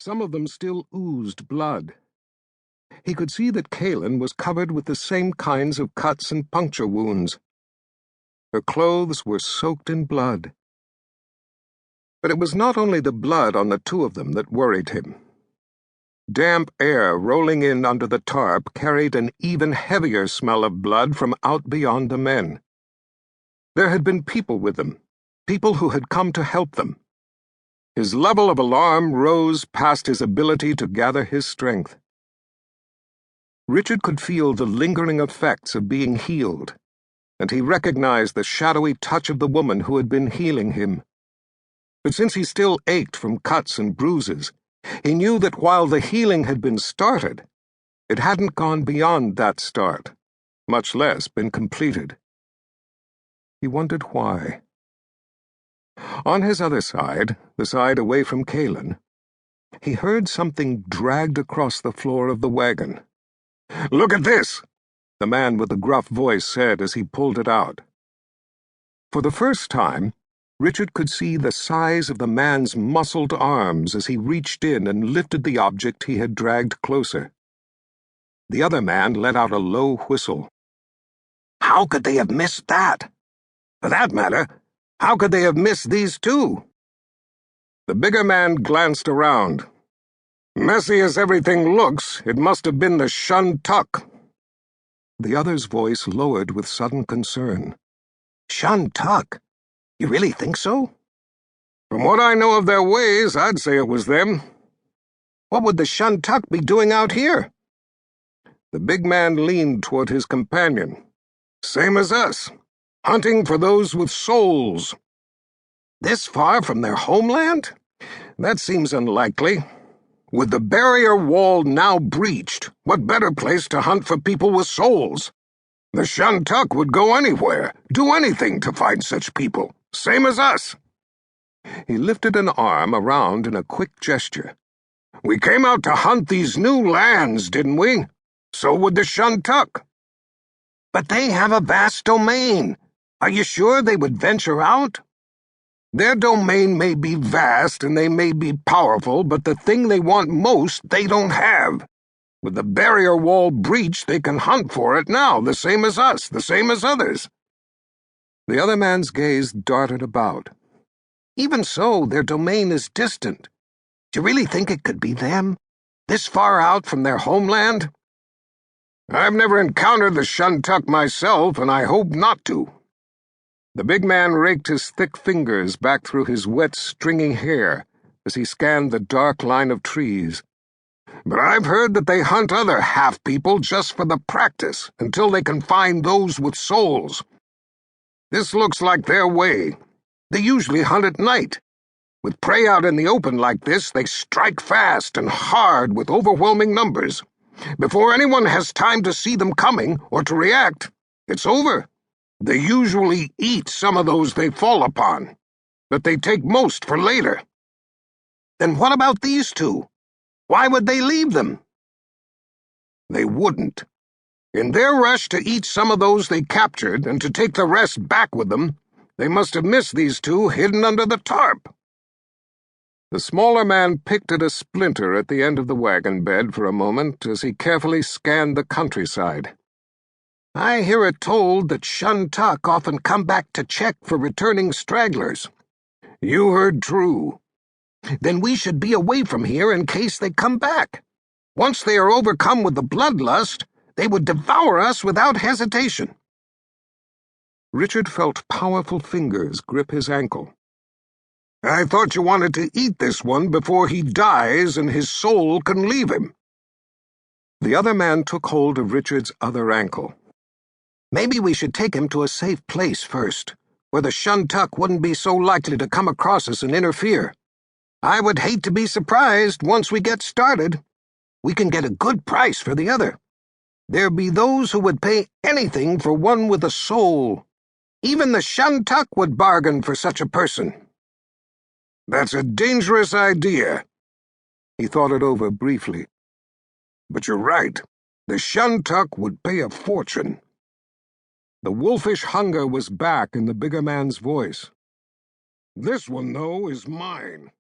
Some of them still oozed blood. He could see that Kahlan was covered with the same kinds of cuts and puncture wounds. Her clothes were soaked in blood. But it was not only the blood on the two of them that worried him. Damp air rolling in under the tarp carried an even heavier smell of blood from out beyond the men. There had been people with them, people who had come to help them. His level of alarm rose past his ability to gather his strength. Richard could feel the lingering effects of being healed, and he recognized the shadowy touch of the woman who had been healing him. But since he still ached from cuts and bruises, he knew that while the healing had been started, it hadn't gone beyond that start, much less been completed. He wondered why. On his other side, the side away from Kahlan, he heard something dragged across the floor of the wagon. "Look at this!" the man with the gruff voice said as he pulled it out. For the first time, Richard could see the size of the man's muscled arms as he reached in and lifted the object he had dragged closer. The other man let out a low whistle. How could they have missed that? For that matter, how could they have missed these two? The bigger man glanced around. Messy as everything looks, it must have been the Shun-Tuk. The other's voice lowered with sudden concern. Shun-Tuk? You really think so? From what I know of their ways, I'd say it was them. What would the Shun-Tuk be doing out here? The big man leaned toward his companion. Same as us, hunting for those with souls. This far from their homeland? That seems unlikely. With the barrier wall now breached, what better place to hunt for people with souls? The Shun-Tuk would go anywhere, do anything to find such people, same as us. He lifted an arm around in a quick gesture. We came out to hunt these new lands, didn't we? So would the Shun-Tuk. But they have a vast domain. Are you sure they would venture out? Their domain may be vast and they may be powerful, but the thing they want most they don't have. With the barrier wall breached, they can hunt for it now, the same as us, the same as others. The other man's gaze darted about. Even so, their domain is distant. Do you really think it could be them? This far out from their homeland? I've never encountered the Shun-Tuk myself, and I hope not to. The big man raked his thick fingers back through his wet, stringy hair as he scanned the dark line of trees. But I've heard that they hunt other half-people just for the practice, until they can find those with souls. This looks like their way. They usually hunt at night. With prey out in the open like this, they strike fast and hard with overwhelming numbers. Before anyone has time to see them coming or to react, it's over. They usually eat some of those they fall upon, but they take most for later. Then what about these two? Why would they leave them? They wouldn't. In their rush to eat some of those they captured and to take the rest back with them, they must have missed these two hidden under the tarp. The smaller man picked at a splinter at the end of the wagon bed for a moment as he carefully scanned the countryside. I hear it told that Shun-Tuk often come back to check for returning stragglers. You heard true. Then we should be away from here in case they come back. Once they are overcome with the bloodlust, they would devour us without hesitation. Richard felt powerful fingers grip his ankle. I thought you wanted to eat this one before he dies and his soul can leave him. The other man took hold of Richard's other ankle. Maybe we should take him to a safe place first, where the Shun-Tuk wouldn't be so likely to come across us and interfere. I would hate to be surprised once we get started. We can get a good price for the other. There be those who would pay anything for one with a soul. Even the Shun-Tuk would bargain for such a person. That's a dangerous idea. He thought it over briefly. But you're right. The Shun-Tuk would pay a fortune. The wolfish hunger was back in the bigger man's voice. This one, though, is mine.